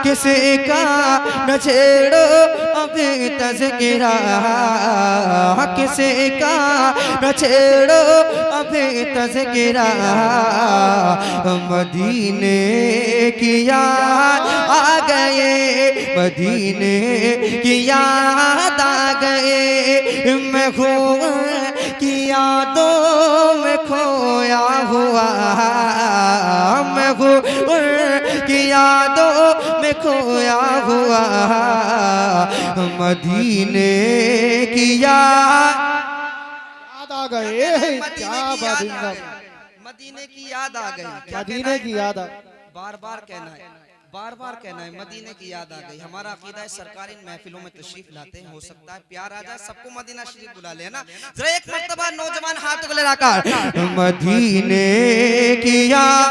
किसी का न छेड़ो अभी तज़किरा, किसी का न छेड़ो अभी तज़किरा। मदीने की याद आ गए, मदीने की याद आ गए। मैं हूँ की यादों में खोया हुआ, मैं हूँ की यादों में खोया हुआ। मदीने की याद आ गए। क्या बात है, मदीने की याद आ गई। मदीने की याद आ बार बार कहना है, बार बार कहना है, मदीने की याद आ गई। हमारा अकीदा है सरकारी महफिलों में तशरीफ लाते हैं, हो सकता है प्यार आ जाए, सबको मदीना शरीफ बुला ले ना। जरा एक मर्तबा नौजवान हाथ को लहराकर मदीने की याद,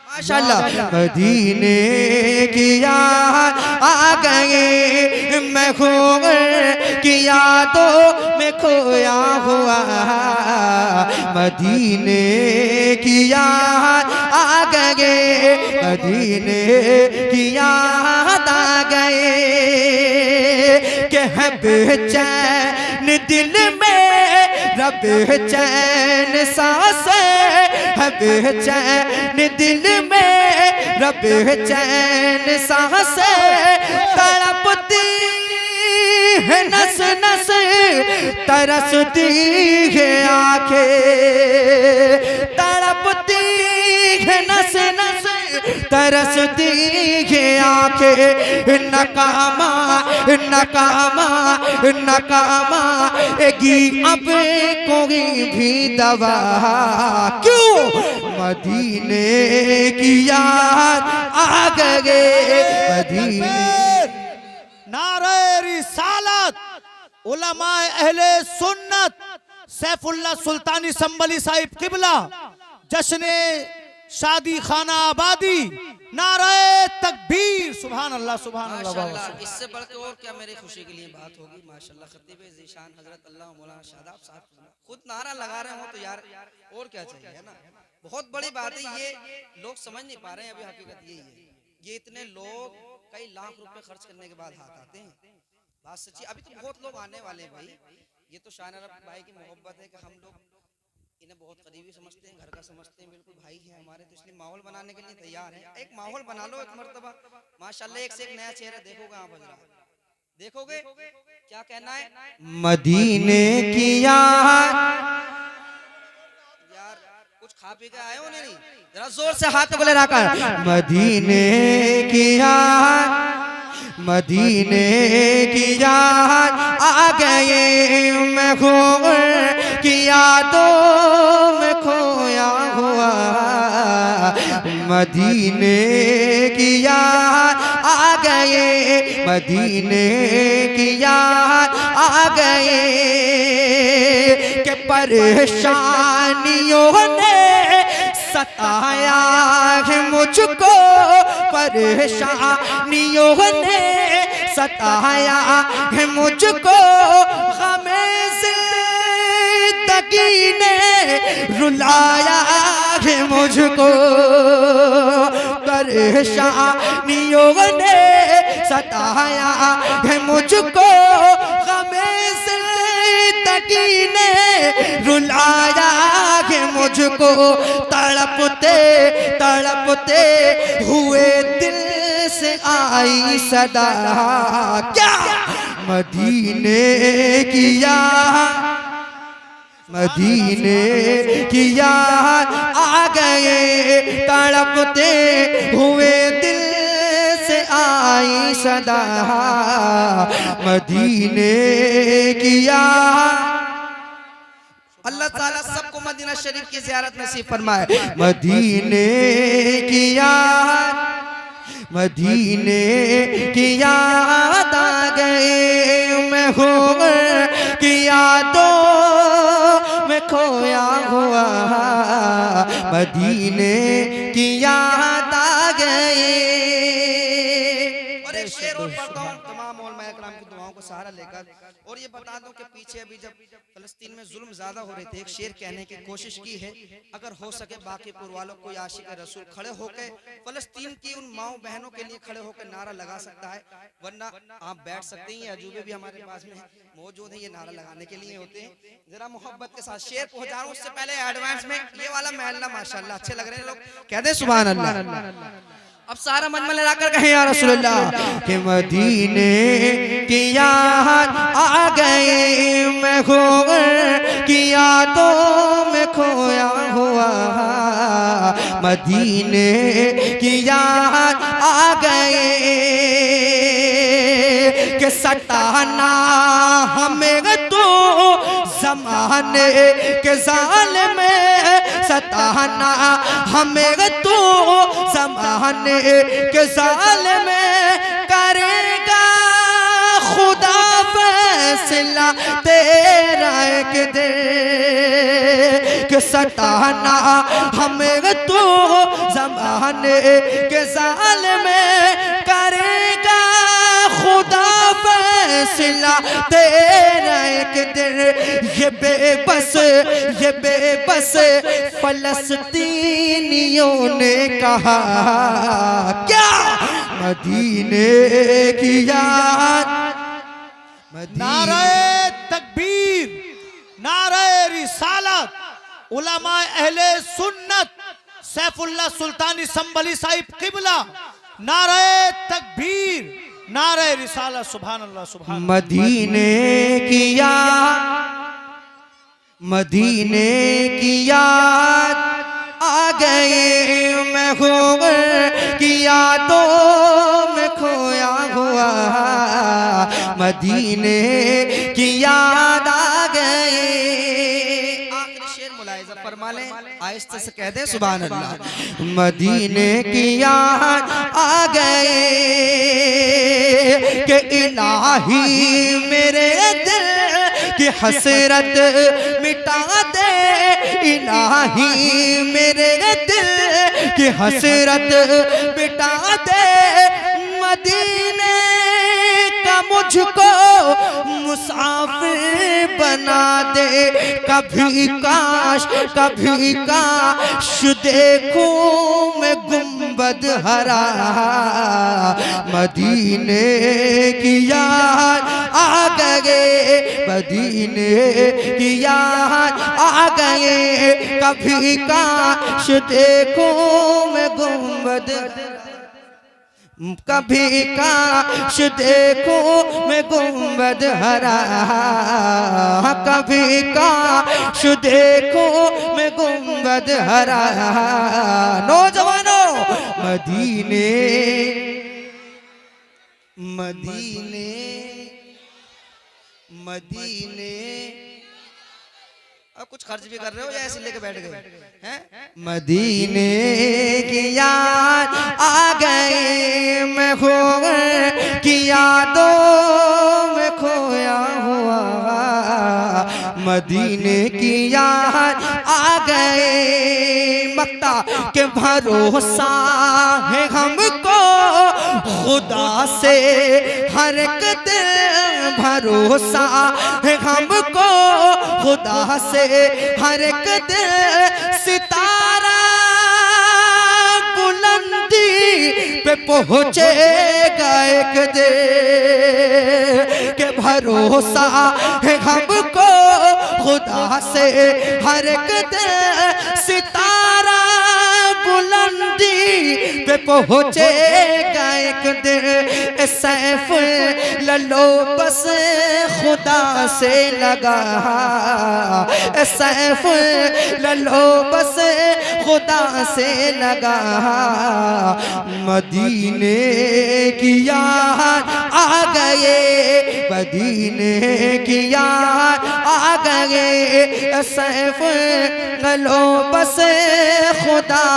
माशाअल्लाह, मदीने की याद आ गए। मैं हूँ की यादों में खोया हुआ। मदीने की याद आ गए, मदीने की याद आ गए। कि है बेचैन दिल में रब बेचैन सांसें, है बेचैन दिल में रब बेचैन सांसें। तड़पती है नस नस, तरसती है आंखें, तड़पती है नस नस, तरसती है आंखें। नकामा नकामा नकामा एगी अब कोई भी दवा। क्यों? मदीने की याद आ गए, मदीने। नारे रिसालत, उलमाए अहले सुन्नत सैफुल्लाह सुल्तानी संबली साहिब किबला, जश्ने शादी खाना आबादी, नारे तकबीर, सुभान अल्लाह सुभान अल्लाह। इससे बढ़ के और क्या मेरी खुशी के लिए बात होगी। माशाल्लाह खतीब ज़ीशान हजरत अल्लाह मौलाना शादाब साहब खुद नारा लगा रहे हो तो यार और क्या चाहिए, है ना। बहुत बड़ी बात है, ये लोग समझ नहीं पा रहे हैं। अभी हकीकत यही है, ये इतने लोग कई लाख रुपए खर्च करने के बाद हाथ आते हैं। बात सच्ची, अभी तो बहुत लोग आने वाले हैं भाई। ये तो शान अरब भाई की मोहब्बत है कि हम लोग इन्हें बहुत करीबी समझते हैं, घर का समझते हैं, बिल्कुल भाई है हमारे, तो इसलिए माहौल बनाने के लिए तैयार है। एक माहौल बना लो एक मर्तबा, माशाल्लाह एक से एक नया चेहरा देखोगे आप हजरात, देखोगे। क्या कहना है? मदीने की याद, यार कुछ खा पी के आए हो नहीं? जरा जोर से हाथ को लहराकर मदीने की याद, मदीने की याद आ गए। मैं हूँ की यादों में खोया हुआ। मदीने की याद आ गए, मदीने की याद आ गए। कि परेशानियों ने सताया है मुझको, परेशानियों ने सताया है मुझको। गमे ज़िंदगी ने रुलाया है मुझको, परेशानियों ने सताया है मुझको। गमे ज़िंदगी ने रुलाया है मुझको। तड़पते तड़पते हुए दिल से आई सदा, क्या? मदीने की याद, मदीने की याद आ गए। तड़पते हुए दिल से आई सदा, मदीने की याद। अल्लाह ताला सबको मदीना शरीफ की ज़ियारत नसीब फरमाए। मदीने की याद, मदीने की याद आ गए। मैं हूँ की यादों में खोया हुआ। मदीने की याद आ गए। और एक शेर और पढ़ता हूँ, तमाम उलमाए किराम की दुआओं को सहारा लेकर। और ये बता दूं कि पीछे अभी जब फलस्तीन में जुल्म ज्यादा हो रहे थे, एक शेर कहने की कोशिश की है, अगर हो सके बाकी पुरवालों को आशिक रसूल खड़े होकर फलस्तीन की उन माओ बहनों के लिए खड़े होकर नारा लगा सकता है, वरना आप बैठ सकते हैं। ये अजूबे भी हमारे पास में मौजूद है, ये नारा लगाने के लिए होते हैं। जरा मोहब्बत के साथ शेर पहुंचा रहा हूं, उससे पहले एडवांस में ये वाला महल्ला माशाल्लाह अच्छे लग रहे हैं लोग, कहते हैं सुभान अल्लाह। अब सारा मन में लगा कहें या रसूलुल्लाह के मदीने की याद आ गए, मैं खो की यादों में खोया हुआ, मदीने की याद आ गए के सताना हमें तो ज़माने के ज़ालिम सताना हमें तो ज़माने के ज़ालिम करेगा खुदा फैसला तेरा एक दिन के सताना हमें तो ज़माने के ज़ालिम करेगा खुदा फैसला तेरा एक दिन। ये बेबस फलस्तीनियों ने कहा क्या मदीने की याद। नारे तकबीर, नारे रिसालत, उलमा अहले सुन्नत सैफुल्लाह सुल्तानी संबली साहिब किबला, नारे तकबीर, नारे रिसालत, सुभान अल्लाह सुभान। मदीने की याद, मदीने की याद आ गए, मैं खूब की यादों में खोया हुआ, मदीने की याद आ गए। आखिरी शेर मुलाहिजा फरमा लें, आहिस्ते से कह दे सुभान अल्लाह। मदीने की याद आ गए कि इलाही मेरे दिल की हसरत मिटा दे, इलाही मेरे दिल की हसरत मिटा दे, मदीने का मुझको मुसाफिर बना दे, कभी काश देखूं मैं गुंबद हरा, मदीने की याद आ गए, मदीने की याद आ गए, कभी काश देखूं मैं गुंबद, कभी काश देखूं मैं गुंबद हरा, कभी काश देखूं मैं गुंबद हरा। नौजवानों मदीने मदीने मदीने, अब कुछ खर्च भी कर रहे हो या ऐसे लेके बैठ गए हैं? मदीने की याद आ गए, मैं खो की यादों में खोया हुआ, मदीने की याद आ गए। मक्ता के भरोसा है हमको खुदा से, हर एक दिल भरोसा है हमको खुदा से, हर एक दिल सितारा बुलंदी पे पहुँचेगा एक दिन, के भरोसा है हमको खुदा से, हर एक दिल सितारा बुलंदी पे पहुँचेगा एक दिन। सैफ ललो बस खुदा से लगा, सैफ ललो बस खुदा से लगा, मदीने की याद आ गए, मदीने की याद आ गए, सैफ ललो बस खुदा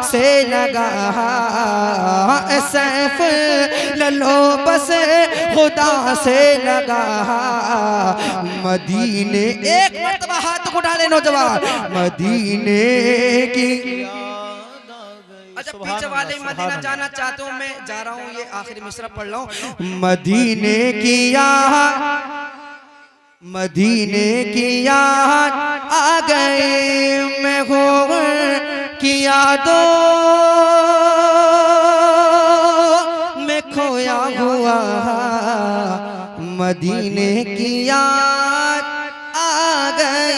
से लगा, सैफ ललो बस खुदा से लगा, मदीने। एक मरतबा हाथ उठा ले नौजवान, मदीने की जब पीछे वाले मदीना जाना चाहते हो, मैं जा रहा हूँ, ये आखिरी मिसरा पढ़ रहा हूँ। मदीने की याद, मदीने की याद आ गए, मैं हो की यादों में खोया हुआ, मदीने की याद आ गए।